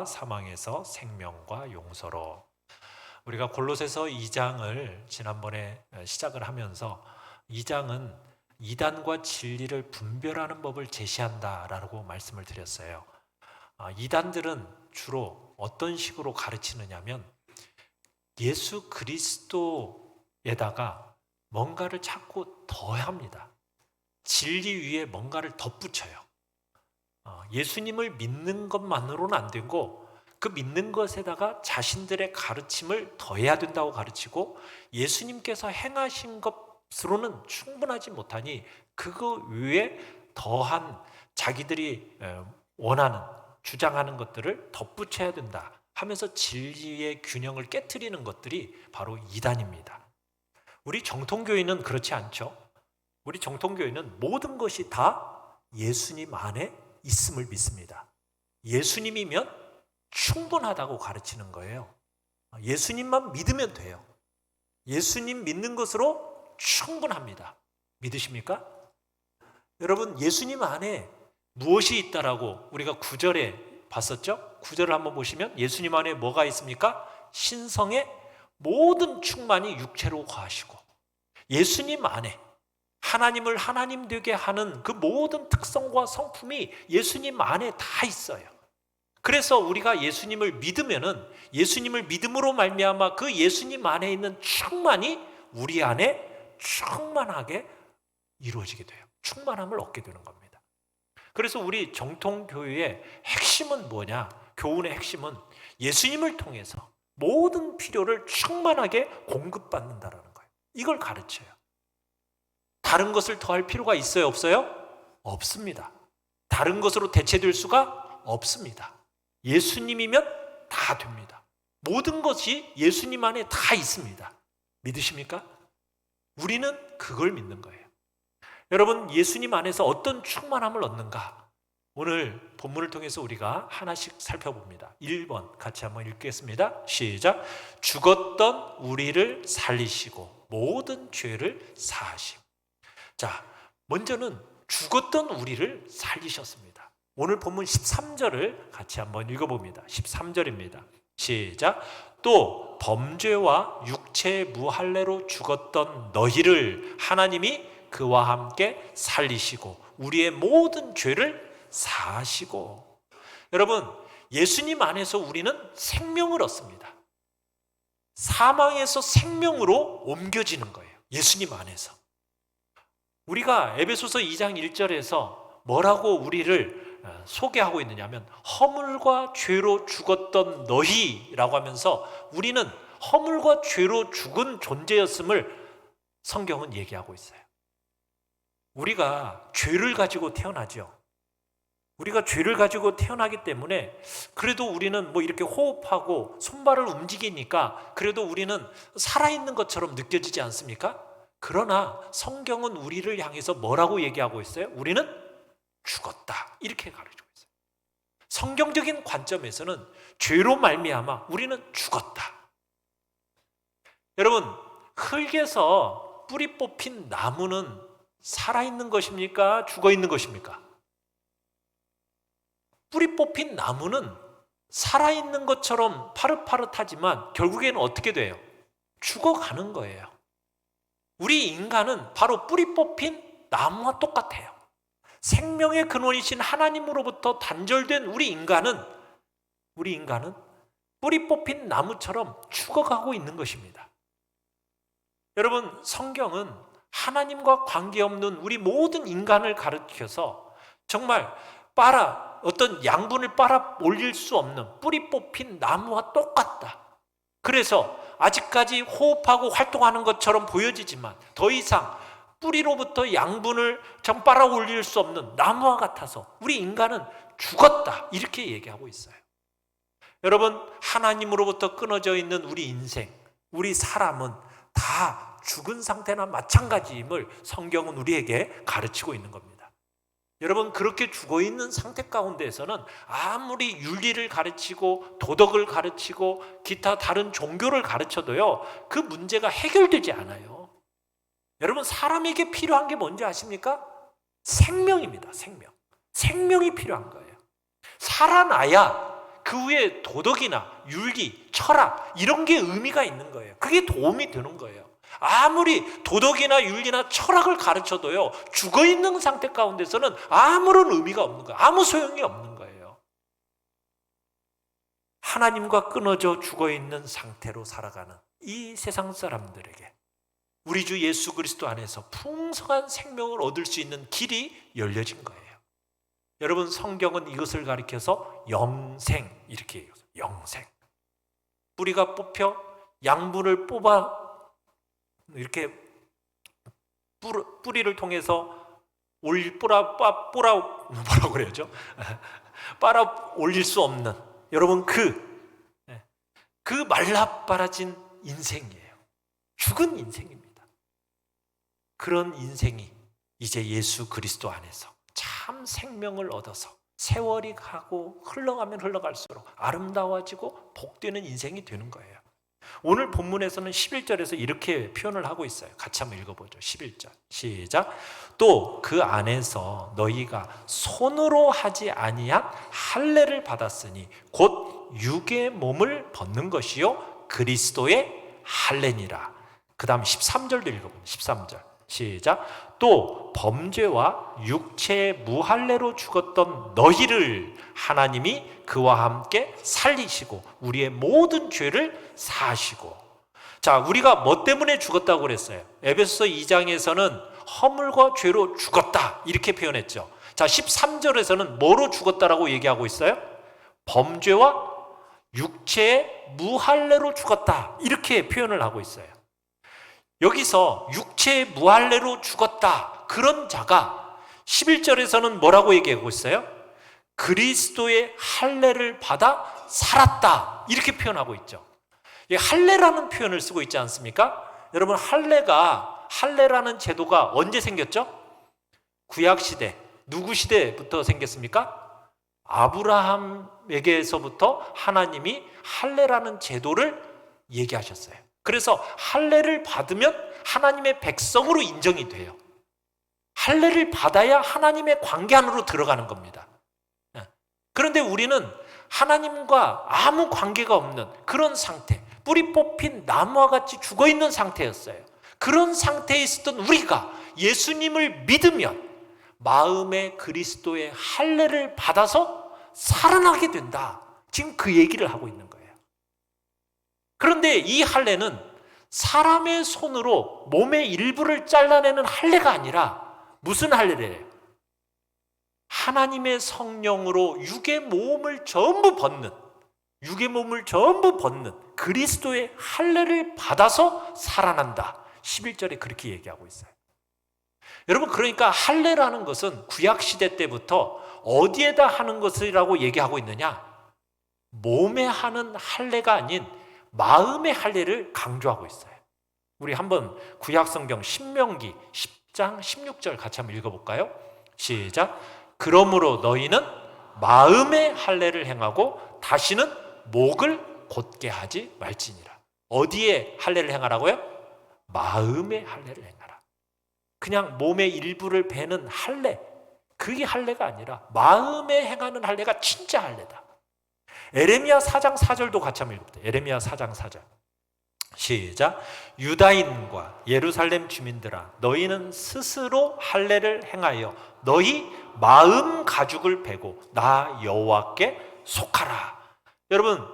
사망에서 생명과 용서로. 우리가 골로새서 2장을 지난번에 시작을 하면서 2장은 이단과 진리를 분별하는 법을 제시한다라고 말씀을 드렸어요. 이단들은 주로 어떤 식으로 가르치느냐면 예수 그리스도에다가 뭔가를 자꾸 더합니다. 진리 위에 뭔가를 덧붙여요. 예수님을 믿는 것만으로는 안 되고 그 믿는 것에다가 자신들의 가르침을 더해야 된다고 가르치고 예수님께서 행하신 것으로는 충분하지 못하니 그거 위에 더한 자기들이 원하는 주장하는 것들을 덧붙여야 된다 하면서 진리의 균형을 깨트리는 것들이 바로 이단입니다. 우리 정통교회는 그렇지 않죠. 우리 정통교회는 모든 것이 다 예수님 안에 있음을 믿습니다. 예수님이면 충분하다고 가르치는 거예요. 예수님만 믿으면 돼요. 예수님 믿는 것으로 충분합니다. 믿으십니까? 여러분, 예수님 안에 무엇이 있다라고 우리가 9절에 봤었죠? 9절을 한번 보시면 예수님 안에 뭐가 있습니까? 신성의 모든 충만이 육체로 거하시고 예수님 안에 하나님을 하나님 되게 하는 그 모든 특성과 성품이 예수님 안에 다 있어요. 그래서 우리가 예수님을 믿으면은 예수님을 믿음으로 말미암아 그 예수님 안에 있는 충만이 우리 안에 충만하게 이루어지게 돼요. 충만함을 얻게 되는 겁니다. 그래서 우리 정통교회의 핵심은 뭐냐? 교훈의 핵심은 예수님을 통해서 모든 필요를 충만하게 공급받는다라는 거예요. 이걸 가르쳐요. 다른 것을 더할 필요가 있어요? 없어요? 없습니다. 다른 것으로 대체될 수가 없습니다. 예수님이면 다 됩니다. 모든 것이 예수님 안에 다 있습니다. 믿으십니까? 우리는 그걸 믿는 거예요. 여러분, 예수님 안에서 어떤 충만함을 얻는가? 오늘 본문을 통해서 우리가 하나씩 살펴봅니다. 1번 같이 한번 읽겠습니다. 시작. 죽었던 우리를 살리시고 모든 죄를 사하심. 자, 먼저는 죽었던 우리를 살리셨습니다. 오늘 본문 13절을 같이 한번 읽어봅니다. 13절입니다. 시작. 또 범죄와 육체의 무할례로 죽었던 너희를 하나님이 그와 함께 살리시고 우리의 모든 죄를 사하시고. 여러분, 예수님 안에서 우리는 생명을 얻습니다. 사망에서 생명으로 옮겨지는 거예요. 예수님 안에서. 우리가 에베소서 2장 1절에서 뭐라고 우리를 소개하고 있느냐면 허물과 죄로 죽었던 너희라고 하면서 우리는 허물과 죄로 죽은 존재였음을 성경은 얘기하고 있어요. 우리가 죄를 가지고 태어나죠. 우리가 죄를 가지고 태어나기 때문에 그래도 우리는 뭐 이렇게 호흡하고 손발을 움직이니까 그래도 우리는 살아있는 것처럼 느껴지지 않습니까? 그러나 성경은 우리를 향해서 뭐라고 얘기하고 있어요? 우리는 죽었다. 이렇게 가르치고 있어요. 성경적인 관점에서는 죄로 말미암아 우리는 죽었다. 여러분, 흙에서 뿌리 뽑힌 나무는 살아있는 것입니까? 죽어있는 것입니까? 뿌리 뽑힌 나무는 살아있는 것처럼 파릇파릇하지만 결국에는 어떻게 돼요? 죽어가는 거예요. 우리 인간은 바로 뿌리 뽑힌 나무와 똑같아요. 생명의 근원이신 하나님으로부터 단절된 우리 인간은 뿌리 뽑힌 나무처럼 죽어가고 있는 것입니다. 여러분, 성경은 하나님과 관계없는 우리 모든 인간을 가르쳐서 정말 어떤 양분을 빨아 올릴 수 없는 뿌리 뽑힌 나무와 똑같다. 그래서 아직까지 호흡하고 활동하는 것처럼 보여지지만 더 이상 뿌리로부터 양분을 빨아 올릴 수 없는 나무와 같아서 우리 인간은 죽었다. 이렇게 얘기하고 있어요. 여러분, 하나님으로부터 끊어져 있는 우리 인생, 우리 사람은 다 죽은 상태나 마찬가지임을 성경은 우리에게 가르치고 있는 겁니다. 여러분, 그렇게 죽어있는 상태 가운데에서는 아무리 윤리를 가르치고 도덕을 가르치고 기타 다른 종교를 가르쳐도요, 그 문제가 해결되지 않아요. 여러분, 사람에게 필요한 게 뭔지 아십니까? 생명입니다. 생명이 필요한 거예요. 살아나야 그 위에 도덕이나 윤리, 철학 이런 게 의미가 있는 거예요. 그게 도움이 되는 거예요. 아무리 도덕이나 윤리나 철학을 가르쳐도요, 죽어있는 상태 가운데서는 아무런 의미가 없는 거예요. 아무 소용이 없는 거예요. 하나님과 끊어져 죽어있는 상태로 살아가는 이 세상 사람들에게 우리 주 예수 그리스도 안에서 풍성한 생명을 얻을 수 있는 길이 열려진 거예요. 여러분, 성경은 이것을 가리켜서 영생 이렇게 얘기해요. 영생. 뿌리가 뽑혀 양분을 뽑아 이렇게 뿌리를 통해서 뭐라고 그래야죠? 빨아 올릴 수 없는, 여러분, 그 말라빠라진 인생이에요. 죽은 인생입니다. 그런 인생이 이제 예수 그리스도 안에서 참 생명을 얻어서 세월이 가고 흘러가면 흘러갈수록 아름다워지고 복되는 인생이 되는 거예요. 오늘 본문에서는 11절에서 이렇게 표현을 하고 있어요. 같이 한번 읽어보죠. 11절 시작. 또 그 안에서 너희가 손으로 하지 아니한 할례를 받았으니 곧 육의 몸을 벗는 것이요 그리스도의 할례니라. 그 다음 13절도 읽어보죠. 13절 시작. 또 범죄와 육체의 무할례로 죽었던 너희를 하나님이 그와 함께 살리시고 우리의 모든 죄를 사하시고. 자, 우리가 뭐 때문에 죽었다고 그랬어요? 에베소서 2장에서는 허물과 죄로 죽었다 이렇게 표현했죠. 자, 13절에서는 뭐로 죽었다라고 얘기하고 있어요? 범죄와 육체의 무할례로 죽었다 이렇게 표현을 하고 있어요. 여기서 육체의 무할례로 죽었다, 그런 자가 11절에서는 뭐라고 얘기하고 있어요? 그리스도의 할례를 받아 살았다 이렇게 표현하고 있죠. 할례라는 표현을 쓰고 있지 않습니까? 여러분, 할례라는 제도가 언제 생겼죠? 구약시대, 누구 시대부터 생겼습니까? 아브라함에게서부터 하나님이 할례라는 제도를 얘기하셨어요. 그래서 할례를 받으면 하나님의 백성으로 인정이 돼요. 할례를 받아야 하나님의 관계 안으로 들어가는 겁니다. 그런데 우리는 하나님과 아무 관계가 없는 그런 상태, 뿌리 뽑힌 나무와 같이 죽어있는 상태였어요. 그런 상태에 있었던 우리가 예수님을 믿으면 마음에 그리스도의 할례를 받아서 살아나게 된다. 지금 그 얘기를 하고 있는 거예요. 그런데 이 할례는 사람의 손으로 몸의 일부를 잘라내는 할례가 아니라 무슨 할례래요? 하나님의 성령으로 육의 몸을 전부 벗는 그리스도의 할례를 받아서 살아난다. 11절에 그렇게 얘기하고 있어요. 여러분, 그러니까 할례라는 것은 구약시대 때부터 어디에다 하는 것이라고 얘기하고 있느냐? 몸에 하는 할례가 아닌 마음의 할례를 강조하고 있어요. 우리 한번 구약성경 신명기 10장 16절 같이 한번 읽어볼까요? 시작. 그러므로 너희는 마음의 할례를 행하고 다시는 목을 곧게 하지 말지니라. 어디에 할례를 행하라고요? 마음의 할례를 행하라. 그냥 몸의 일부를 베는 할례, 그게 할례가 아니라 마음에 행하는 할례가 진짜 할례다. 에레미야 4장 4절도 같이 한번 읽어볼게요. 에레미야 4장 4절 시작. 유다인과 예루살렘 주민들아, 너희는 스스로 할례를 행하여 너희 마음 가죽을 베고 나 여호와께 속하라. 여러분,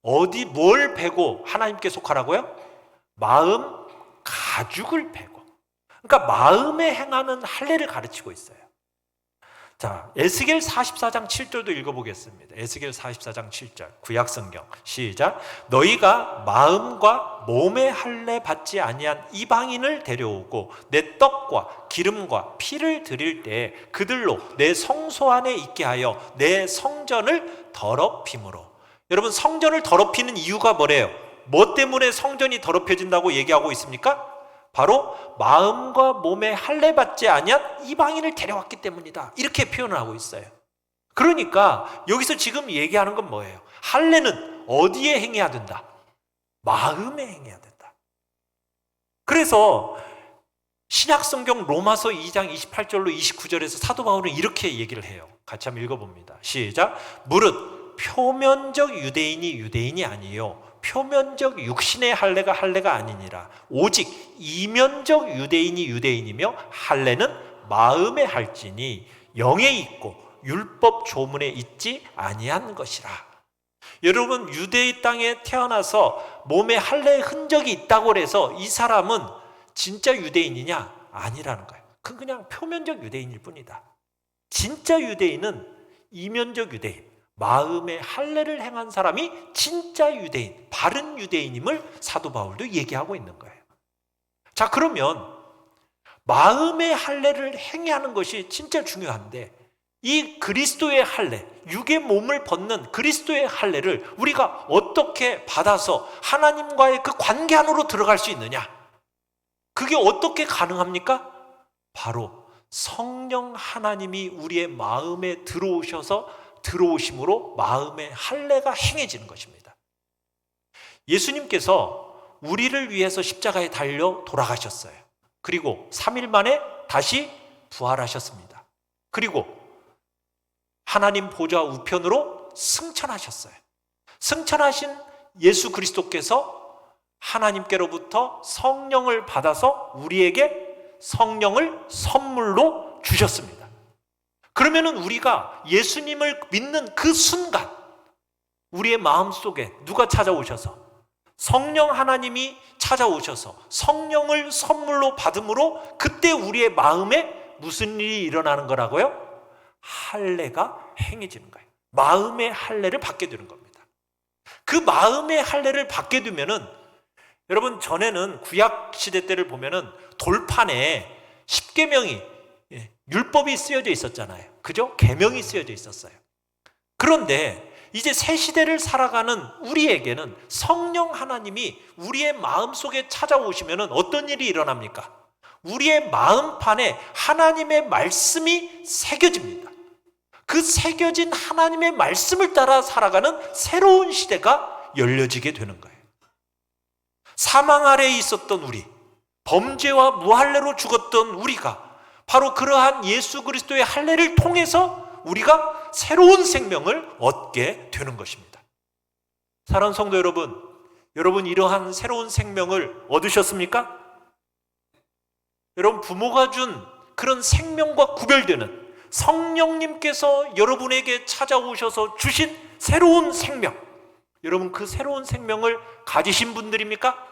뭘 베고 하나님께 속하라고요? 마음 가죽을 베고. 그러니까 마음에 행하는 할례를 가르치고 있어요. 자, 에스겔 44장 7절도 읽어보겠습니다. 에스겔 44장 7절 구약성경 시작. 너희가 마음과 몸의 할례 받지 아니한 이방인을 데려오고 내 떡과 기름과 피를 드릴 때 그들로 내 성소 안에 있게 하여 내 성전을 더럽힘으로. 여러분, 성전을 더럽히는 이유가 뭐래요? 뭐 때문에 성전이 더럽혀진다고 얘기하고 있습니까? 바로 마음과 몸에 할례 받지 아니한 이방인을 데려왔기 때문이다. 이렇게 표현을 하고 있어요. 그러니까 여기서 지금 얘기하는 건 뭐예요? 할례는 어디에 행해야 된다? 마음에 행해야 된다. 그래서 신약성경 로마서 2장 28절로 29절에서 사도 바울은 이렇게 얘기를 해요. 같이 한번 읽어봅니다. 시작. 무릇 표면적 유대인이 유대인이 아니요 표면적 육신의 할례가 할례가 아니니라. 오직 이면적 유대인이 유대인이며 할례는 마음에 할지니 영에 있고 율법 조문에 있지 아니한 것이라. 여러분, 유대의 땅에 태어나서 몸에 할례의 흔적이 있다고 해서 이 사람은 진짜 유대인이냐? 아니라는 거예요. 그건 그냥 표면적 유대인일 뿐이다. 진짜 유대인은 이면적 유대인, 마음에 할례를 행한 사람이 진짜 유대인, 바른 유대인임을 사도 바울도 얘기하고 있는 거예요. 자, 그러면 마음의 할례를 행해야 하는 것이 진짜 중요한데, 이 그리스도의 할례, 육의 몸을 벗는 그리스도의 할례를 우리가 어떻게 받아서 하나님과의 그 관계 안으로 들어갈 수 있느냐? 그게 어떻게 가능합니까? 바로 성령 하나님이 우리의 마음에 들어오심으로 마음의 할례가 행해지는 것입니다. 예수님께서 우리를 위해서 십자가에 달려 돌아가셨어요. 그리고 3일 만에 다시 부활하셨습니다. 그리고 하나님 보좌 우편으로 승천하셨어요. 승천하신 예수 그리스도께서 하나님께로부터 성령을 받아서 우리에게 성령을 선물로 주셨습니다. 그러면은 우리가 예수님을 믿는 그 순간 우리의 마음속에 누가 찾아오셔서 성령 하나님이 찾아오셔서 성령을 선물로 받음으로 그때 우리의 마음에 무슨 일이 일어나는 거라고요? 할례가 행해지는 거예요. 마음의 할례를 받게 되는 겁니다. 그 마음의 할례를 받게 되면은, 여러분, 전에는 구약 시대 때를 보면은 돌판에 십계명이, 율법이 쓰여져 있었잖아요. 그죠? 계명이 쓰여져 있었어요. 그런데 이제 새 시대를 살아가는 우리에게는 성령 하나님이 우리의 마음속에 찾아오시면은 어떤 일이 일어납니까? 우리의 마음판에 하나님의 말씀이 새겨집니다. 그 새겨진 하나님의 말씀을 따라 살아가는 새로운 시대가 열려지게 되는 거예요. 사망 아래에 있었던 우리, 범죄와 무할례로 죽었던 우리가 바로 그러한 예수 그리스도의 할례를 통해서 우리가 새로운 생명을 얻게 되는 것입니다. 사랑하는 성도 여러분, 여러분 이러한 새로운 생명을 얻으셨습니까? 여러분, 부모가 준 그런 생명과 구별되는 성령님께서 여러분에게 찾아오셔서 주신 새로운 생명, 여러분 그 새로운 생명을 가지신 분들입니까?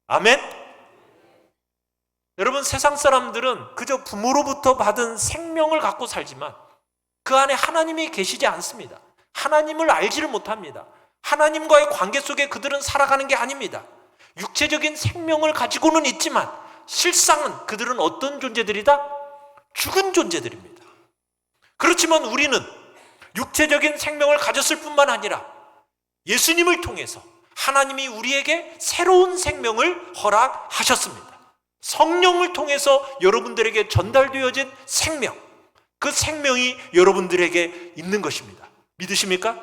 아멘? 여러분, 세상 사람들은 그저 부모로부터 받은 생명을 갖고 살지만 그 안에 하나님이 계시지 않습니다. 하나님을 알지를 못합니다. 하나님과의 관계 속에 그들은 살아가는 게 아닙니다. 육체적인 생명을 가지고는 있지만 실상은 그들은 어떤 존재들이다? 죽은 존재들입니다. 그렇지만 우리는 육체적인 생명을 가졌을 뿐만 아니라 예수님을 통해서 하나님이 우리에게 새로운 생명을 허락하셨습니다. 성령을 통해서 여러분들에게 전달되어진 생명, 그 생명이 여러분들에게 있는 것입니다. 믿으십니까?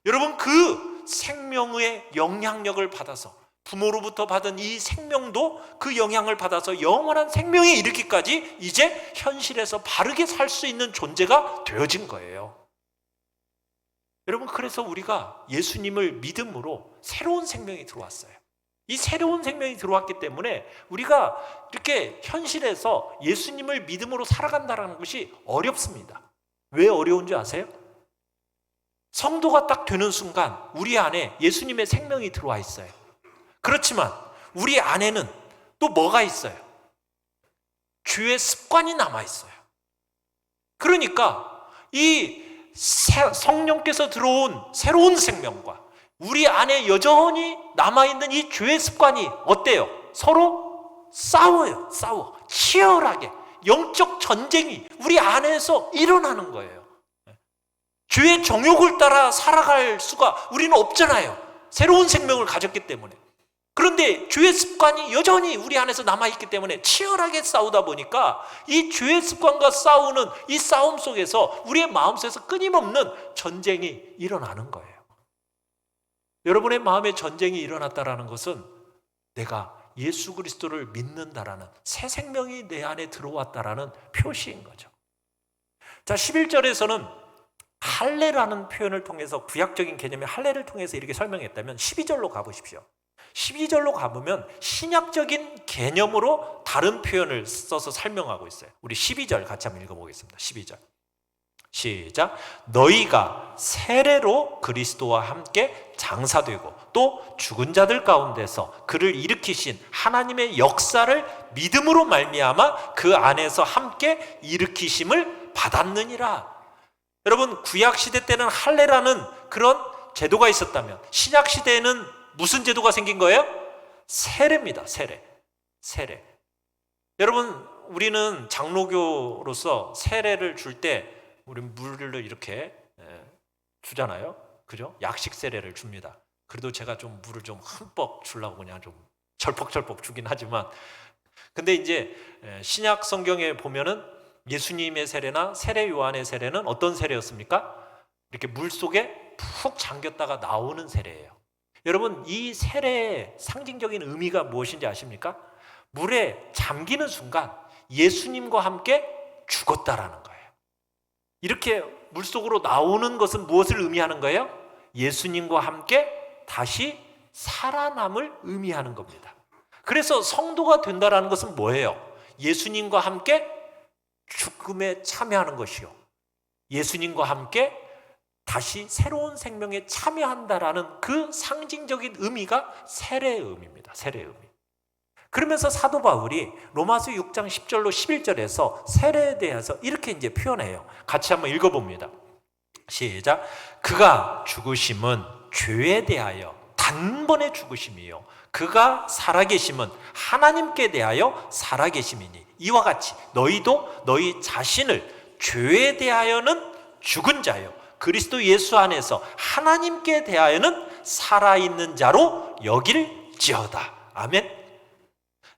여러분, 그 생명의 영향력을 받아서 부모로부터 받은 이 생명도 그 영향을 받아서 영원한 생명에 이르기까지 이제 현실에서 바르게 살 수 있는 존재가 되어진 거예요. 여러분, 그래서 우리가 예수님을 믿음으로 새로운 생명이 들어왔어요. 이 새로운 생명이 들어왔기 때문에 우리가 이렇게 현실에서 예수님을 믿음으로 살아간다는 것이 어렵습니다. 왜 어려운 줄 아세요? 성도가 딱 되는 순간 우리 안에 예수님의 생명이 들어와 있어요. 그렇지만 우리 안에는 또 뭐가 있어요? 죄의 습관이 남아 있어요. 그러니까 이 성령께서 들어온 새로운 생명과 우리 안에 여전히 남아있는 이 죄의 습관이 어때요? 서로 싸워요. 치열하게 영적 전쟁이 우리 안에서 일어나는 거예요. 죄의 정욕을 따라 살아갈 수가 우리는 없잖아요. 새로운 생명을 가졌기 때문에. 그런데 죄의 습관이 여전히 우리 안에서 남아있기 때문에 치열하게 싸우다 보니까 이 죄의 습관과 싸우는 이 싸움 속에서 우리의 마음속에서 끊임없는 전쟁이 일어나는 거예요. 여러분의 마음에 전쟁이 일어났다라는 것은 내가 예수 그리스도를 믿는다라는 새 생명이 내 안에 들어왔다라는 표시인 거죠. 자, 11절에서는 할례라는 표현을 통해서, 구약적인 개념의 할례를 통해서 이렇게 설명했다면 12절로 가보십시오. 12절로 가보면 신약적인 개념으로 다른 표현을 써서 설명하고 있어요. 우리 12절 같이 한번 읽어보겠습니다. 12절 시작. 너희가 세례로 그리스도와 함께 장사되고 또 죽은 자들 가운데서 그를 일으키신 하나님의 역사를 믿음으로 말미암아 그 안에서 함께 일으키심을 받았느니라. 여러분, 구약시대 때는 할례라는 그런 제도가 있었다면 신약 시대에는 무슨 제도가 생긴 거예요? 세례입니다. 세례. 여러분, 우리는 장로교로서 세례를 줄 때 우리 물을 이렇게 주잖아요. 그죠? 약식 세례를 줍니다. 그래도 제가 좀 물을 좀 흠뻑 주려고 그냥 좀 철퍽철퍽 주긴 하지만, 근데 이제 신약 성경에 보면은 예수님의 세례나 세례 요한의 세례는 어떤 세례였습니까? 이렇게 물 속에 푹 잠겼다가 나오는 세례예요. 여러분, 이 세례의 상징적인 의미가 무엇인지 아십니까? 물에 잠기는 순간 예수님과 함께 죽었다라는 거예요. 이렇게 물속으로 나오는 것은 무엇을 의미하는 거예요? 예수님과 함께 다시 살아남을 의미하는 겁니다. 그래서 성도가 된다라는 것은 뭐예요? 예수님과 함께 죽음에 참여하는 것이요, 예수님과 함께 다시 새로운 생명에 참여한다라는 그 상징적인 의미가 세례의 의미입니다. 세례의 의미. 그러면서 사도 바울이 로마서 6장 10절로 11절에서 세례에 대해서 이렇게 이제 표현해요. 같이 한번 읽어봅니다. 시작. 그가 죽으심은 죄에 대하여 단번에 죽으심이요, 그가 살아계심은 하나님께 대하여 살아계심이니 이와 같이 너희도 너희 자신을 죄에 대하여는 죽은 자요 그리스도 예수 안에서 하나님께 대하여는 살아있는 자로 여길지어다. 아멘.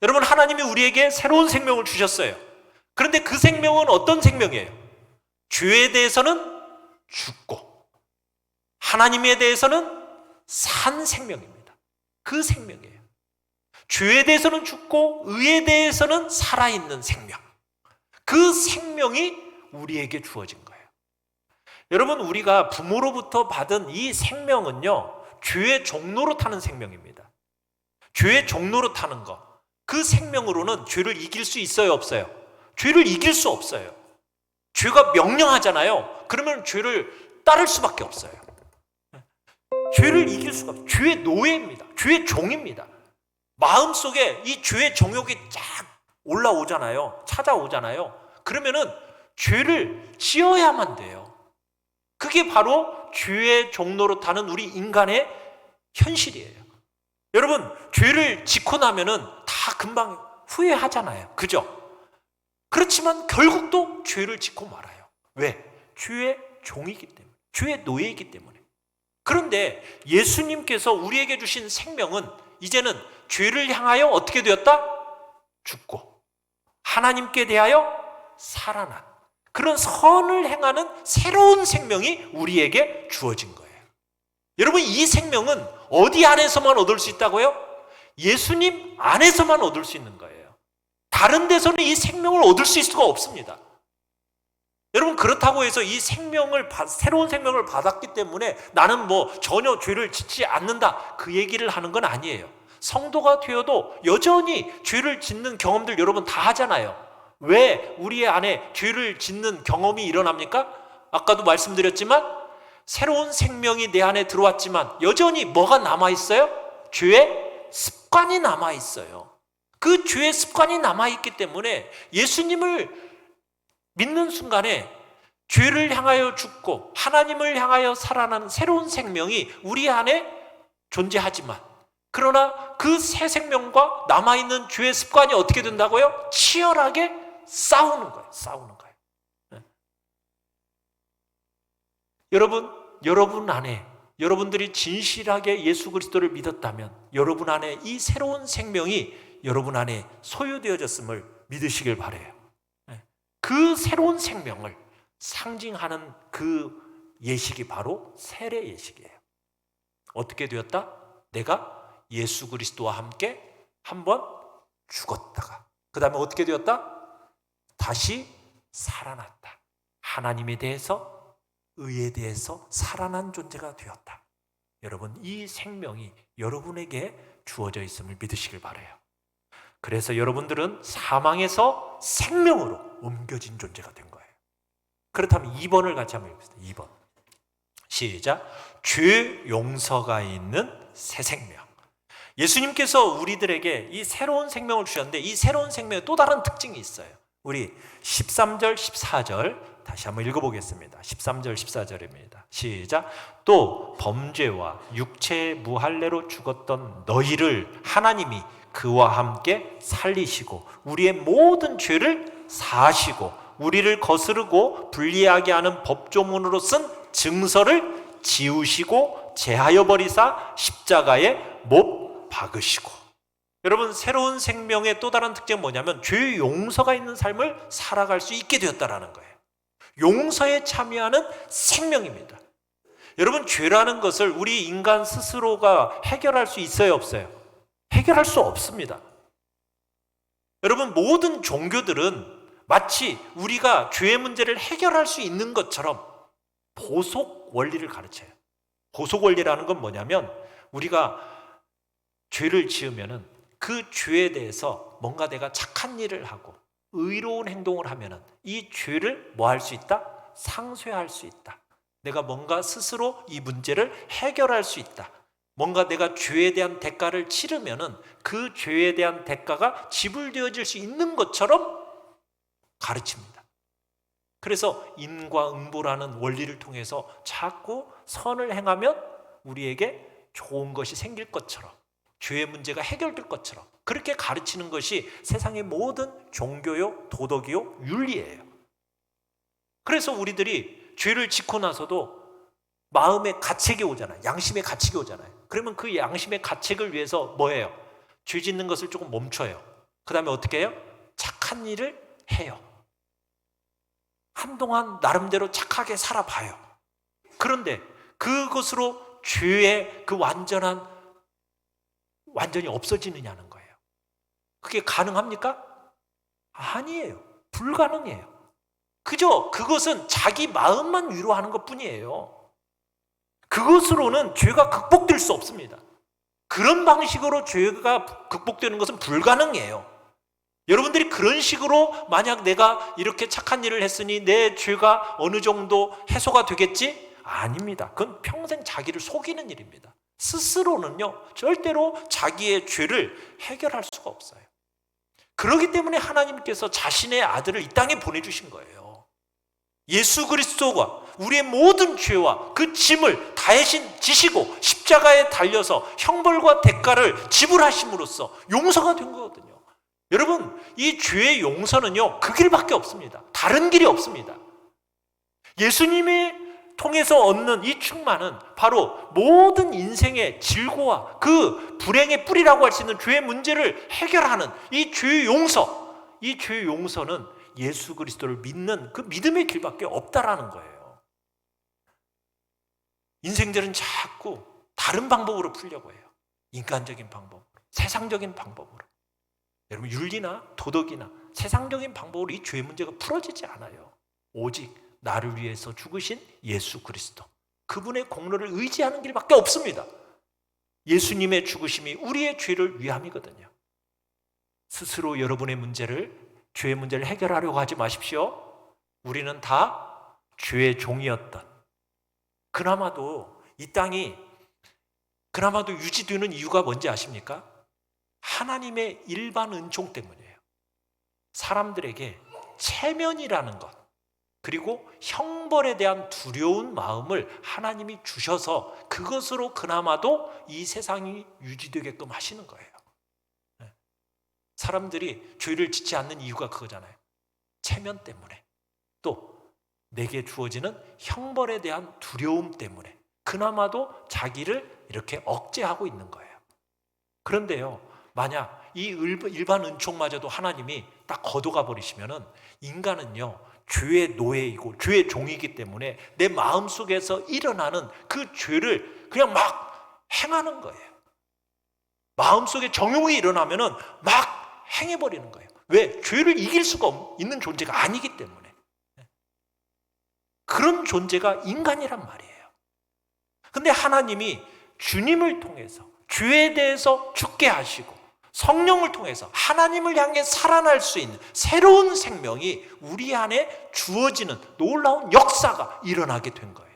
여러분, 하나님이 우리에게 새로운 생명을 주셨어요. 그런데 그 생명은 어떤 생명이에요? 죄에 대해서는 죽고 하나님에 대해서는 산 생명입니다. 그 생명이에요. 죄에 대해서는 죽고 의에 대해서는 살아있는 생명. 그 생명이 우리에게 주어진 거예요. 여러분, 우리가 부모로부터 받은 이 생명은요, 죄의 종로로 타는 생명입니다. 죄의 종로로 타는 것, 그 생명으로는 죄를 이길 수 있어요, 없어요? 죄를 이길 수 없어요. 죄가 명령하잖아요. 그러면 죄를 따를 수밖에 없어요. 죄를 이길 수가 없어요. 죄의 노예입니다. 죄의 종입니다. 마음속에 이 죄의 정욕이 쫙 올라오잖아요. 찾아오잖아요. 그러면은 죄를 지어야만 돼요. 그게 바로 죄의 종로로 타는 우리 인간의 현실이에요. 여러분, 죄를 짓고 나면은 다 금방 후회하잖아요. 그죠? 그렇지만 결국 또 죄를 짓고 말아요. 왜? 죄의 종이기 때문에, 죄의 노예이기 때문에. 그런데 예수님께서 우리에게 주신 생명은 이제는 죄를 향하여 어떻게 되었다? 죽고 하나님께 대하여 살아난 그런 선을 행하는 새로운 생명이 우리에게 주어진 거예요. 여러분, 이 생명은 어디 안에서만 얻을 수 있다고요? 예수님 안에서만 얻을 수 있는 거예요. 다른 데서는 이 생명을 얻을 수 있을 수가 없습니다. 여러분, 그렇다고 해서 이 생명을 새로운 생명을 받았기 때문에 나는 뭐 전혀 죄를 짓지 않는다, 그 얘기를 하는 건 아니에요. 성도가 되어도 여전히 죄를 짓는 경험들 여러분 다 하잖아요. 왜 우리 안에 죄를 짓는 경험이 일어납니까? 아까도 말씀드렸지만 새로운 생명이 내 안에 들어왔지만 여전히 뭐가 남아있어요? 죄의 습관이 남아있어요. 그 죄의 습관이 남아있기 때문에 예수님을 믿는 순간에 죄를 향하여 죽고 하나님을 향하여 살아나는 새로운 생명이 우리 안에 존재하지만, 그러나 그 새 생명과 남아있는 죄의 습관이 어떻게 된다고요? 치열하게 싸우는 거예요. 싸우는 거예요. 네. 여러분 안에, 여러분들이 진실하게 예수 그리스도를 믿었다면 여러분 안에 이 새로운 생명이 여러분 안에 소유되어졌음을 믿으시길 바라요. 그 새로운 생명을 상징하는 그 예식이 바로 세례 예식이에요. 어떻게 되었다? 내가 예수 그리스도와 함께 한번 죽었다가 그 다음에 어떻게 되었다? 다시 살아났다. 하나님에 대해서 의에 대해서 살아난 존재가 되었다. 여러분, 이 생명이 여러분에게 주어져 있음을 믿으시길 바라요. 그래서 여러분들은 사망에서 생명으로 옮겨진 존재가 된 거예요. 그렇다면 2번을 같이 한번 읽겠습니다. 2번 시작. 죄 용서가 있는 새 생명. 예수님께서 우리들에게 이 새로운 생명을 주셨는데 이 새로운 생명에 또 다른 특징이 있어요. 우리 13절 14절 다시 한번 읽어보겠습니다. 13절 14절입니다. 시작. 또 범죄와 육체의 무할례로 죽었던 너희를 하나님이 그와 함께 살리시고 우리의 모든 죄를 사하시고 우리를 거스르고 불리하게 하는 법조문으로 쓴 증서를 지우시고 제하여 버리사 십자가에 못 박으시고. 여러분, 새로운 생명의 또 다른 특징은 뭐냐면 죄의 용서가 있는 삶을 살아갈 수 있게 되었다는 거예요. 용서에 참여하는 생명입니다. 여러분, 죄라는 것을 우리 인간 스스로가 해결할 수 있어요, 없어요? 해결할 수 없습니다. 여러분, 모든 종교들은 마치 우리가 죄의 문제를 해결할 수 있는 것처럼 보속 원리를 가르쳐요. 보속 원리라는 건 뭐냐면 우리가 죄를 지으면은 그 죄에 대해서 뭔가 내가 착한 일을 하고 의로운 행동을 하면은 이 죄를 뭐 할 수 있다? 상쇄할 수 있다. 내가 뭔가 스스로 이 문제를 해결할 수 있다. 뭔가 내가 죄에 대한 대가를 치르면은 그 죄에 대한 대가가 지불되어질 수 있는 것처럼 가르칩니다. 그래서 인과응보라는 원리를 통해서 자꾸 선을 행하면 우리에게 좋은 것이 생길 것처럼 죄의 문제가 해결될 것처럼 그렇게 가르치는 것이 세상의 모든 종교요, 도덕이요, 윤리예요. 그래서 우리들이 죄를 짓고 나서도 마음의 가책이 오잖아요. 양심의 가책이 오잖아요. 그러면 그 양심의 가책을 위해서 뭐예요? 죄 짓는 것을 조금 멈춰요. 그 다음에 어떻게 해요? 착한 일을 해요. 한동안 나름대로 착하게 살아봐요. 그런데 그것으로 죄의 그 완전히 없어지느냐는 거예요. 그게 가능합니까? 아니에요. 불가능해요. 그저 그것은 자기 마음만 위로하는 것뿐이에요. 그것으로는 죄가 극복될 수 없습니다. 그런 방식으로 죄가 극복되는 것은 불가능해요. 여러분들이 그런 식으로 만약 내가 이렇게 착한 일을 했으니 내 죄가 어느 정도 해소가 되겠지? 아닙니다. 그건 평생 자기를 속이는 일입니다. 스스로는요, 절대로 자기의 죄를 해결할 수가 없어요. 그렇기 때문에 하나님께서 자신의 아들을 이 땅에 보내주신 거예요. 예수 그리스도가 우리의 모든 죄와 그 짐을 대신 지시고 십자가에 달려서 형벌과 대가를 지불하심으로써 용서가 된 거거든요. 여러분, 이 죄의 용서는요, 그 길밖에 없습니다. 다른 길이 없습니다. 예수님이 통해서 얻는 이 충만은 바로 모든 인생의 질고와 그 불행의 뿌리라고 할 수 있는 죄의 문제를 해결하는 이 죄의 용서, 이 죄의 용서는 예수 그리스도를 믿는 그 믿음의 길밖에 없다라는 거예요. 인생들은 자꾸 다른 방법으로 풀려고 해요. 인간적인 방법으로, 세상적인 방법으로. 여러분, 윤리나 도덕이나 세상적인 방법으로 이 죄의 문제가 풀어지지 않아요. 오직 나를 위해서 죽으신 예수 그리스도, 그분의 공로를 의지하는 길밖에 없습니다. 예수님의 죽으심이 우리의 죄를 위함이거든요. 스스로 여러분의 죄의 문제를 해결하려고 하지 마십시오. 우리는 다 죄의 종이었던, 그나마도 이 땅이 그나마도 유지되는 이유가 뭔지 아십니까? 하나님의 일반 은총 때문이에요. 사람들에게 체면이라는 것, 그리고 형벌에 대한 두려운 마음을 하나님이 주셔서 그것으로 그나마도 이 세상이 유지되게끔 하시는 거예요. 사람들이 죄를 짓지 않는 이유가 그거잖아요. 체면 때문에, 또 내게 주어지는 형벌에 대한 두려움 때문에 그나마도 자기를 이렇게 억제하고 있는 거예요. 그런데요, 만약 이 일반 은총마저도 하나님이 딱 걷어가 버리시면은 인간은요, 죄의 노예이고 죄의 종이기 때문에 내 마음속에서 일어나는 그 죄를 그냥 막 행하는 거예요. 마음속에 정욕이 일어나면은 막 행해버리는 거예요. 왜? 죄를 이길 수가 있는 존재가 아니기 때문에. 그런 존재가 인간이란 말이에요. 근데 하나님이 주님을 통해서 죄에 대해서 죽게 하시고 성령을 통해서 하나님을 향해 살아날 수 있는 새로운 생명이 우리 안에 주어지는 놀라운 역사가 일어나게 된 거예요.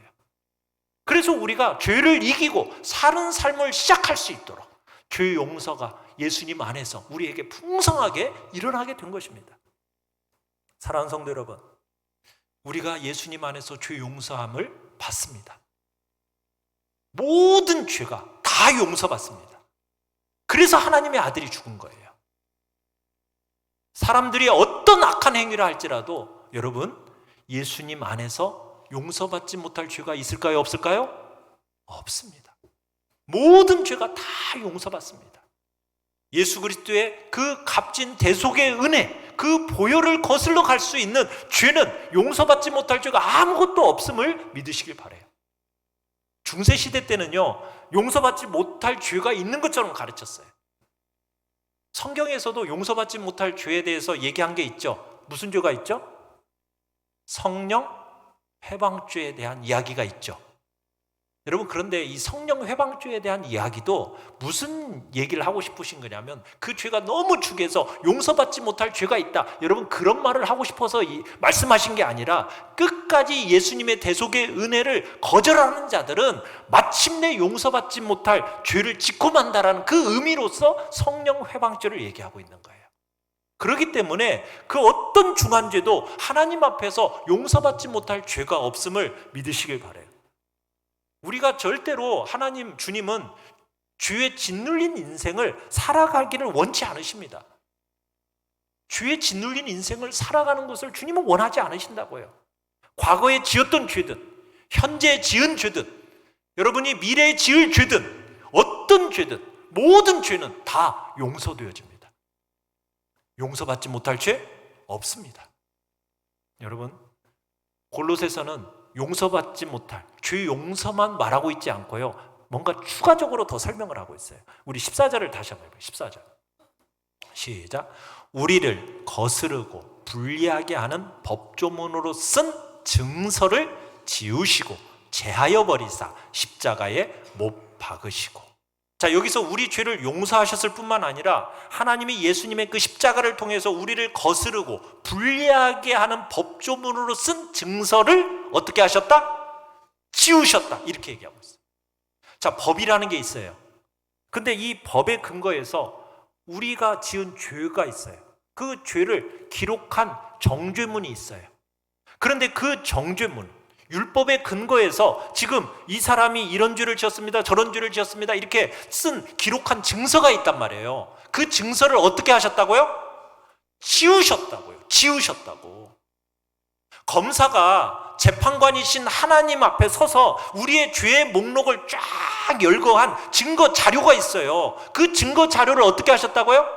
그래서 우리가 죄를 이기고 사는 삶을 시작할 수 있도록 죄 용서가 예수님 안에서 우리에게 풍성하게 일어나게 된 것입니다. 사랑하는 성도 여러분, 우리가 예수님 안에서 죄 용서함을 받습니다. 모든 죄가 다 용서받습니다. 그래서 하나님의 아들이 죽은 거예요. 사람들이 어떤 악한 행위를 할지라도 여러분, 예수님 안에서 용서받지 못할 죄가 있을까요? 없을까요? 없습니다. 모든 죄가 다 용서받습니다. 예수 그리스도의 그 값진 대속의 은혜, 그 보혈을 거슬러 갈 수 있는 죄는 용서받지 못할 죄가 아무것도 없음을 믿으시길 바라요. 중세시대 때는요, 용서받지 못할 죄가 있는 것처럼 가르쳤어요. 성경에서도 용서받지 못할 죄에 대해서 얘기한 게 있죠. 무슨 죄가 있죠? 성령 회방죄에 대한 이야기가 있죠. 여러분, 그런데 이 성령 회방죄에 대한 이야기도 무슨 얘기를 하고 싶으신 거냐면 그 죄가 너무 죽여서 용서받지 못할 죄가 있다, 여러분 그런 말을 하고 싶어서 말씀하신 게 아니라 끝까지 예수님의 대속의 은혜를 거절하는 자들은 마침내 용서받지 못할 죄를 짓고 만다라는 그 의미로서 성령 회방죄를 얘기하고 있는 거예요. 그렇기 때문에 그 어떤 중한 죄도 하나님 앞에서 용서받지 못할 죄가 없음을 믿으시길 바라요. 우리가 절대로 하나님, 주님은 죄에 짓눌린 인생을 살아가기를 원치 않으십니다. 죄에 짓눌린 인생을 살아가는 것을 주님은 원하지 않으신다고요. 과거에 지었던 죄든 현재 지은 죄든 여러분이 미래에 지을 죄든 어떤 죄든 모든 죄는 다 용서되어집니다. 용서받지 못할 죄 없습니다. 여러분, 골로새서는 용서받지 못할 죄 용서만 말하고 있지 않고요, 뭔가 추가적으로 더 설명을 하고 있어요. 우리 14절을 다시 한번 해봐요. 14절 시작. 우리를 거스르고 불리하게 하는 법조문으로 쓴 증서를 지우시고 제하여 버리사 십자가에 못 박으시고. 자, 여기서 우리 죄를 용서하셨을 뿐만 아니라 하나님이 예수님의 그 십자가를 통해서 우리를 거스르고 불리하게 하는 법조문으로 쓴 증서를 어떻게 하셨다? 지우셨다. 이렇게 얘기하고 있어요. 자, 법이라는 게 있어요. 근데 이 법의 근거에서 우리가 지은 죄가 있어요. 그 죄를 기록한 정죄문이 있어요. 그런데 그 정죄문, 율법의 근거에서 지금 이 사람이 이런 죄를 지었습니다, 저런 죄를 지었습니다, 이렇게 쓴 기록한 증서가 있단 말이에요. 그 증서를 어떻게 하셨다고요? 지우셨다고요. 지우셨다고. 검사가 재판관이신 하나님 앞에 서서 우리의 죄의 목록을 쫙 열거한 증거 자료가 있어요. 그 증거 자료를 어떻게 하셨다고요?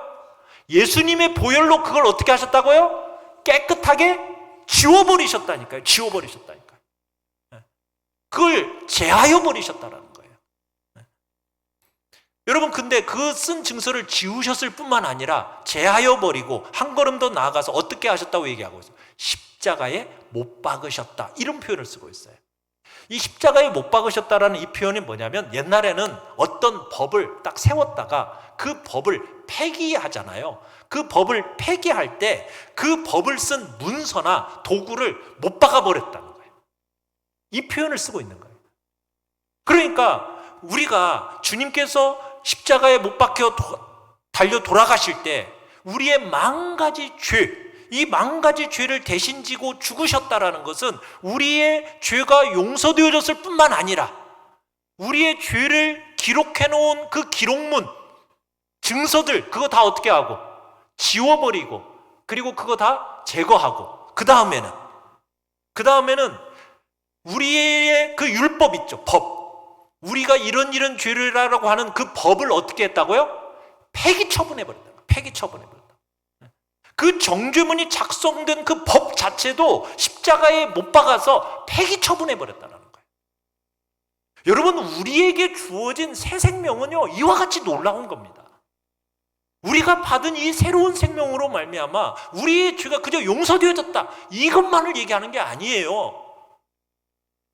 예수님의 보혈로 그걸 어떻게 하셨다고요? 깨끗하게 지워버리셨다니까요. 지워버리셨다니까요. 그걸 제하여 버리셨다라는 거예요. 여러분, 근데 그 쓴 증서를 지우셨을 뿐만 아니라 제하여 버리고 한 걸음 더 나아가서 어떻게 하셨다고 얘기하고 있어요. 십자가에 못 박으셨다, 이런 표현을 쓰고 있어요. 이 십자가에 못 박으셨다라는 이 표현이 뭐냐면, 옛날에는 어떤 법을 딱 세웠다가 그 법을 폐기하잖아요. 그 법을 폐기할 때 그 법을 쓴 문서나 도구를 못 박아버렸다는 거예요. 이 표현을 쓰고 있는 거예요. 그러니까 우리가 주님께서 십자가에 못 박혀 달려 돌아가실 때 우리의 만 가지 죄, 이 만 가지 죄를 대신 지고 죽으셨다라는 것은 우리의 죄가 용서되어졌을 뿐만 아니라 우리의 죄를 기록해 놓은 그 기록문, 증서들, 그거 다 어떻게 하고 지워버리고, 그리고 그거 다 제거하고, 그 다음에는 우리의 그 율법 있죠, 법. 우리가 이런 죄를 하라고 하는 그 법을 어떻게 했다고요? 폐기 처분해버렸다. 폐기 처분해버렸다. 그 정죄문이 작성된 그 법 자체도 십자가에 못 박아서 폐기 처분해버렸다는 거예요. 여러분, 우리에게 주어진 새 생명은요, 이와 같이 놀라운 겁니다. 우리가 받은 이 새로운 생명으로 말미암아 우리의 죄가 그저 용서되어졌다, 이것만을 얘기하는 게 아니에요.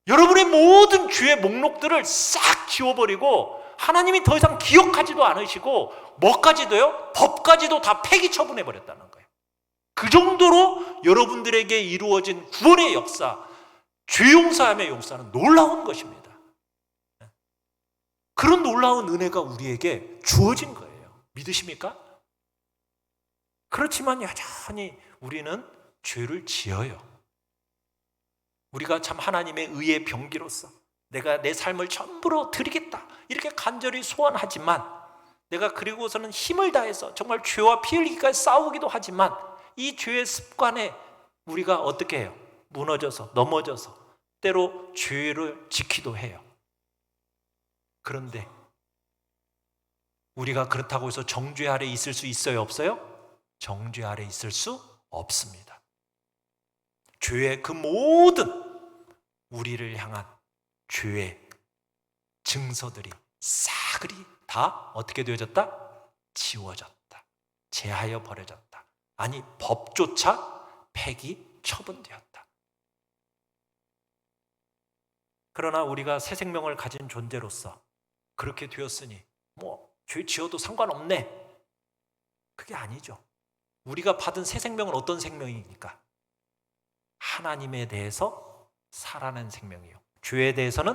여러분의 모든 죄의 목록들을 싹 지워버리고 하나님이 더 이상 기억하지도 않으시고 뭐까지도요? 법까지도 다 폐기 처분해버렸다는 거예요. 그 정도로 여러분들에게 이루어진 구원의 역사, 죄 용서함의 용서는 놀라운 것입니다. 그런 놀라운 은혜가 우리에게 주어진 거예요. 믿으십니까? 그렇지만 여전히 우리는 죄를 지어요. 우리가 참 하나님의 의의 병기로서 내가 내 삶을 전부로 드리겠다 이렇게 간절히 소원하지만, 내가 그리고서는 힘을 다해서 정말 죄와 피 흘리기까지 싸우기도 하지만, 이 죄의 습관에 우리가 어떻게 해요? 무너져서 넘어져서 때로 죄를 지키도 해요. 그런데 우리가 그렇다고 해서 정죄 아래 있을 수 있어요? 없어요? 정죄 아래 있을 수 없습니다. 죄의 그 모든 우리를 향한 죄의 증서들이 싸그리 다 어떻게 되어졌다? 지워졌다. 제하여 버려졌다. 아니, 법조차 폐기 처분되었다. 그러나 우리가 새 생명을 가진 존재로서 그렇게 되었으니 죄 지어도 상관없네, 그게 아니죠. 우리가 받은 새 생명은 어떤 생명입니까? 하나님에 대해서 살아낸 생명이요, 죄에 대해서는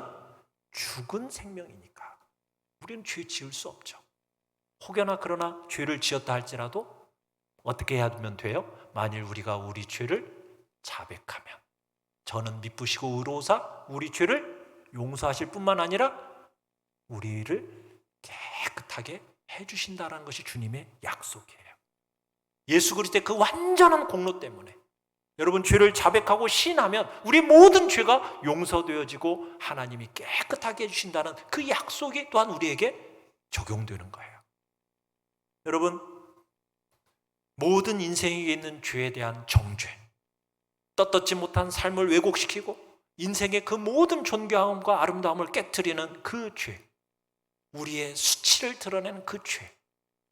죽은 생명이니까 우리는 죄 지을 수 없죠. 혹여나 그러나 죄를 지었다 할지라도 어떻게 해야 하면 돼요? 만일 우리가 우리 죄를 자백하면 저는 미쁘시고 의로우사 우리 죄를 용서하실 뿐만 아니라 우리를 깨끗하게 해주신다는 것이 주님의 약속이에요. 예수 그리스도의 그 완전한 공로 때문에 여러분, 죄를 자백하고 시인하면 우리 모든 죄가 용서되어지고 하나님이 깨끗하게 해주신다는 그 약속이 또한 우리에게 적용되는 거예요. 여러분, 모든 인생에 있는 죄에 대한 정죄, 떳떳지 못한 삶을 왜곡시키고 인생의 그 모든 존귀함과 아름다움을 깨트리는 그 죄, 우리의 수치를 드러내는 그 죄,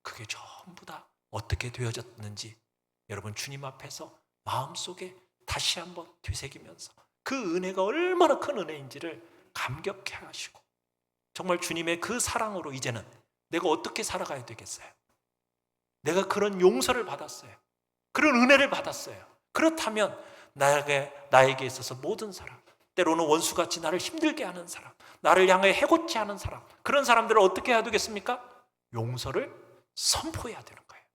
그게 전부 다 어떻게 되어졌는지 여러분 주님 앞에서 마음속에 다시 한번 되새기면서 그 은혜가 얼마나 큰 은혜인지를 감격해 하시고, 정말 주님의 그 사랑으로 이제는 내가 어떻게 살아가야 되겠어요? 내가 그런 용서를 받았어요. 그런 은혜를 받았어요. 그렇다면 나에게 있어서 모든 사람, 때로는 원수같이 나를 힘들게 하는 사람, 나를 향해 해고치 하는 사람, 그런 사람들을 어떻게 해야 되겠습니까? 용서를 선포해야 되는 거예요.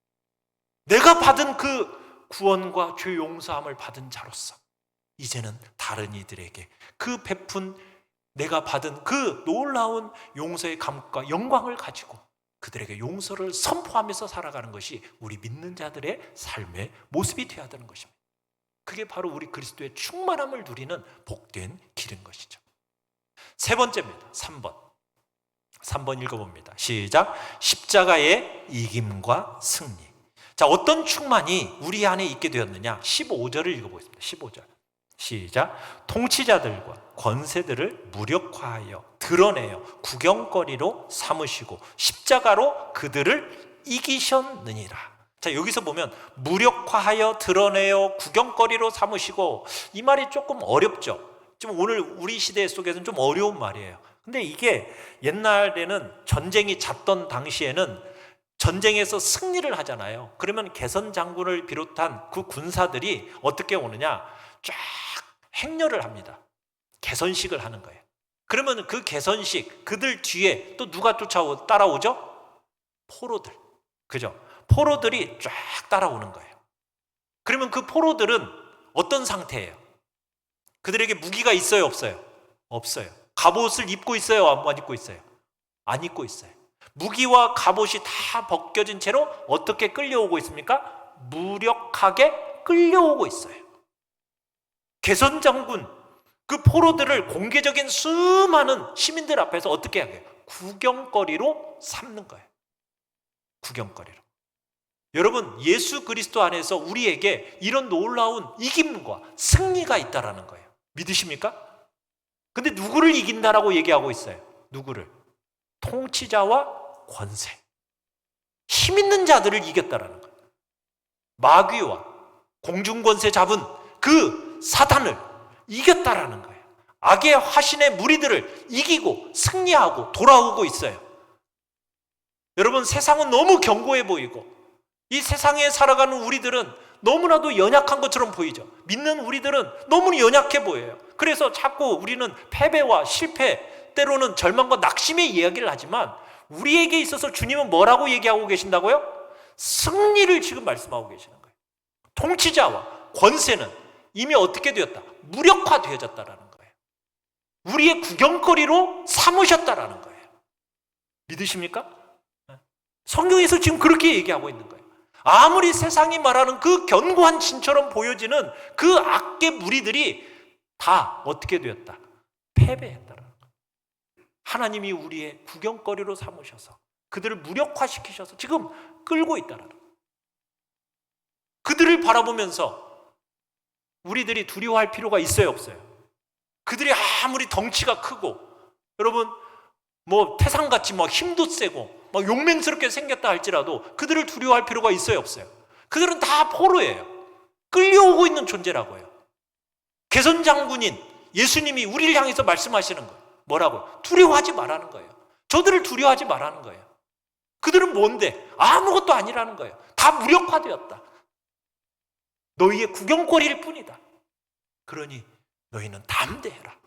내가 받은 그 구원과 죄 용서함을 받은 자로서 이제는 다른 이들에게 그 베푼 내가 받은 그 놀라운 용서의 감격과 영광을 가지고 그들에게 용서를 선포하면서 살아가는 것이 우리 믿는 자들의 삶의 모습이 되어야 되는 것입니다. 그게 바로 우리 그리스도의 충만함을 누리는 복된 길인 것이죠. 세 번째입니다. 3번 읽어봅니다. 시작. 십자가의 이김과 승리. 자, 어떤 충만이 우리 안에 있게 되었느냐? 15절을 읽어보겠습니다. 15절 시작. 통치자들과 권세들을 무력화하여 드러내어 구경거리로 삼으시고 십자가로 그들을 이기셨느니라. 자, 여기서 보면 무력화하여 드러내어 구경거리로 삼으시고, 이 말이 조금 어렵죠. 좀 오늘 우리 시대 속에서는 좀 어려운 말이에요. 근데 이게 옛날에는 전쟁이 잦던 당시에는 전쟁에서 승리를 하잖아요. 그러면 개선 장군을 비롯한 그 군사들이 어떻게 오느냐? 쫙 행렬을 합니다. 개선식을 하는 거예요. 그러면 그 개선식, 그들 뒤에 또 누가 따라오죠? 포로들. 그죠? 포로들이 쫙 따라오는 거예요. 그러면 그 포로들은 어떤 상태예요? 그들에게 무기가 있어요, 없어요? 없어요. 갑옷을 입고 있어요, 안 입고 있어요? 안 입고 있어요. 무기와 갑옷이 다 벗겨진 채로 어떻게 끌려오고 있습니까? 무력하게 끌려오고 있어요. 개선장군, 그 포로들을 공개적인 수많은 시민들 앞에서 어떻게 하게요? 구경거리로 삼는 거예요. 구경거리로. 여러분, 예수 그리스도 안에서 우리에게 이런 놀라운 이김과 승리가 있다라는 거예요. 믿으십니까? 근데 누구를 이긴다라고 얘기하고 있어요? 누구를? 통치자와 권세, 힘 있는 자들을 이겼다라는 거예요. 마귀와 공중권세 잡은 그 사단을 이겼다라는 거예요. 악의 화신의 무리들을 이기고 승리하고 돌아오고 있어요. 여러분, 세상은 너무 견고해 보이고 이 세상에 살아가는 우리들은 너무나도 연약한 것처럼 보이죠. 믿는 우리들은 너무 연약해 보여요. 그래서 자꾸 우리는 패배와 실패, 때로는 절망과 낙심의 이야기를 하지만 우리에게 있어서 주님은 뭐라고 얘기하고 계신다고요? 승리를 지금 말씀하고 계시는 거예요. 통치자와 권세는 이미 어떻게 되었다? 무력화되어졌다라는 거예요. 우리의 구경거리로 삼으셨다라는 거예요. 믿으십니까? 성경에서 지금 그렇게 얘기하고 있는 거예요. 아무리 세상이 말하는 그 견고한 진처럼 보여지는 그 악의 무리들이 다 어떻게 되었다? 패배했다라는 거예요. 하나님이 우리의 구경거리로 삼으셔서 그들을 무력화시키셔서 지금 끌고 있다라는 거예요. 그들을 바라보면서 우리들이 두려워할 필요가 있어요, 없어요? 그들이 아무리 덩치가 크고 여러분 태산같이 힘도 세고 용맹스럽게 생겼다 할지라도 그들을 두려워할 필요가 있어요, 없어요? 그들은 다 포로예요. 끌려오고 있는 존재라고요. 개선장군인 예수님이 우리를 향해서 말씀하시는 거예요. 뭐라고요? 두려워하지 말라는 거예요. 저들을 두려워하지 말라는 거예요. 그들은 뭔데? 아무것도 아니라는 거예요. 다 무력화되었다. 너희의 구경거리일 뿐이다. 그러니 너희는 담대해라.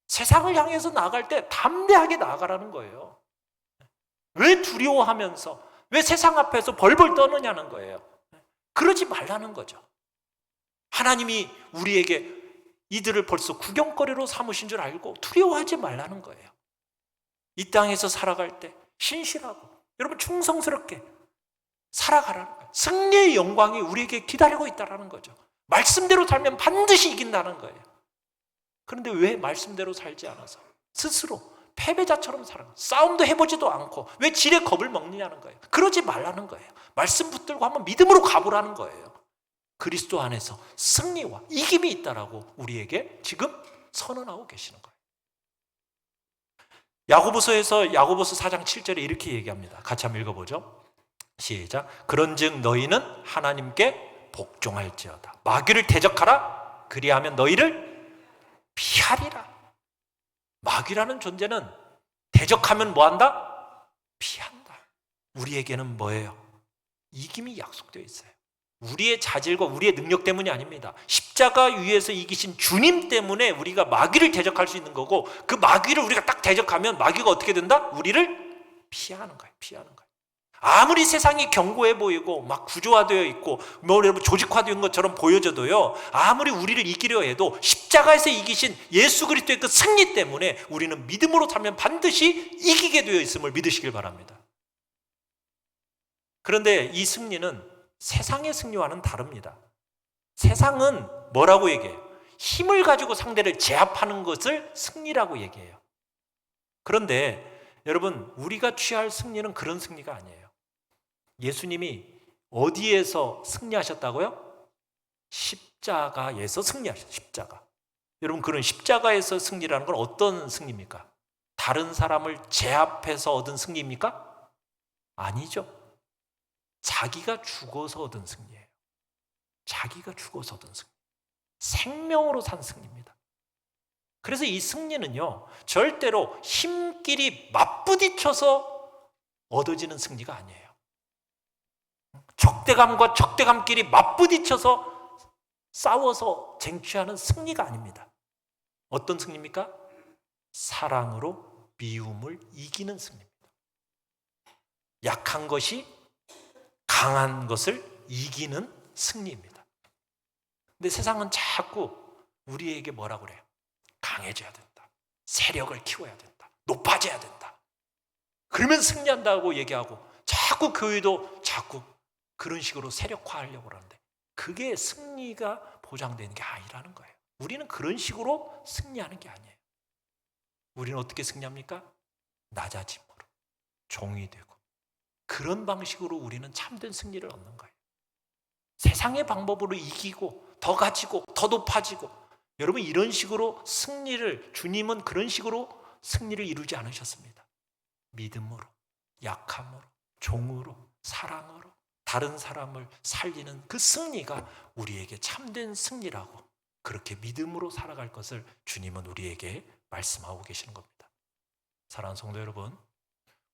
세상을 향해서 나아갈 때 담대하게 나아가라는 거예요. 왜 두려워하면서 왜 세상 앞에서 벌벌 떠느냐는 거예요. 그러지 말라는 거죠. 하나님이 우리에게 이들을 벌써 구경거리로 삼으신 줄 알고 두려워하지 말라는 거예요. 이 땅에서 살아갈 때 신실하고 여러분 충성스럽게 살아가라는 거예요. 승리의 영광이 우리에게 기다리고 있다는 거죠. 말씀대로 살면 반드시 이긴다는 거예요. 그런데 왜 말씀대로 살지 않아서 스스로 패배자처럼 살아가 싸움도 해보지도 않고 왜 지레 겁을 먹느냐는 거예요. 그러지 말라는 거예요. 말씀 붙들고 한번 믿음으로 가보라는 거예요. 그리스도 안에서 승리와 이김이 있다라고 우리에게 지금 선언하고 계시는 거예요. 야고보서에서 야고보서 4장 7절에 이렇게 얘기합니다. 같이 한번 읽어보죠. 시작. 그런즉 너희는 하나님께 복종할지어다. 마귀를 대적하라. 그리하면 너희를 피하리라. 마귀라는 존재는 대적하면 뭐한다? 피한다. 우리에게는 뭐예요? 이김이 약속되어 있어요. 우리의 자질과 우리의 능력 때문이 아닙니다. 십자가 위에서 이기신 주님 때문에 우리가 마귀를 대적할 수 있는 거고 그 마귀를 우리가 딱 대적하면 마귀가 어떻게 된다? 우리를 피하는 거예요. 피하는 거예요. 아무리 세상이 견고해 보이고 막 구조화되어 있고 조직화된 것처럼 보여져도요, 아무리 우리를 이기려 해도 십자가에서 이기신 예수 그리스도의 그 승리 때문에 우리는 믿음으로 살면 반드시 이기게 되어 있음을 믿으시길 바랍니다. 그런데 이 승리는 세상의 승리와는 다릅니다. 세상은 뭐라고 얘기해요? 힘을 가지고 상대를 제압하는 것을 승리라고 얘기해요. 그런데 여러분, 우리가 취할 승리는 그런 승리가 아니에요. 예수님이 어디에서 승리하셨다고요? 십자가에서 승리하셨어요. 십자가. 여러분, 그런 십자가에서 승리라는 건 어떤 승리입니까? 다른 사람을 제압해서 얻은 승리입니까? 아니죠. 자기가 죽어서 얻은 승리예요. 자기가 죽어서 얻은 승리. 생명으로 산 승리입니다. 그래서 이 승리는요, 절대로 힘끼리 맞부딪혀서 얻어지는 승리가 아니에요. 적대감과 적대감끼리 맞부딪혀서 싸워서 쟁취하는 승리가 아닙니다. 어떤 승리입니까? 사랑으로 미움을 이기는 승리입니다. 약한 것이 강한 것을 이기는 승리입니다. 근데 세상은 자꾸 우리에게 뭐라고 그래요? 강해져야 된다. 세력을 키워야 된다. 높아져야 된다. 그러면 승리한다고 얘기하고 자꾸 교회도 자꾸 그런 식으로 세력화하려고 하는데 그게 승리가 보장되는 게 아니라는 거예요. 우리는 그런 식으로 승리하는 게 아니에요. 우리는 어떻게 승리합니까? 낮아짐으로, 종이 되고 그런 방식으로 우리는 참된 승리를 얻는 거예요. 세상의 방법으로 이기고 더 가지고 더 높아지고 여러분 이런 식으로 승리를 주님은 그런 식으로 승리를 이루지 않으셨습니다. 믿음으로, 약함으로, 종으로, 사랑으로 다른 사람을 살리는 그 승리가 우리에게 참된 승리라고 그렇게 믿음으로 살아갈 것을 주님은 우리에게 말씀하고 계시는 겁니다. 사랑하는 성도 여러분,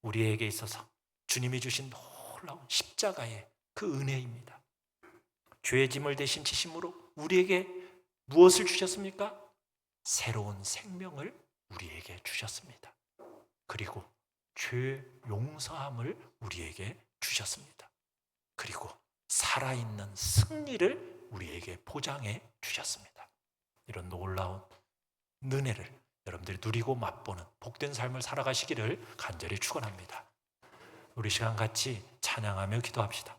우리에게 있어서 주님이 주신 놀라운 십자가의 그 은혜입니다. 죄의 짐을 대신 지심으로 우리에게 무엇을 주셨습니까? 새로운 생명을 우리에게 주셨습니다. 그리고 죄 용서함을 우리에게 주셨습니다. 그리고 살아있는 승리를 우리에게 보장해 주셨습니다. 이런 놀라운 은혜를 여러분들이 누리고 맛보는 복된 삶을 살아가시기를 간절히 축원합니다. 우리 시간 같이 찬양하며 기도합시다.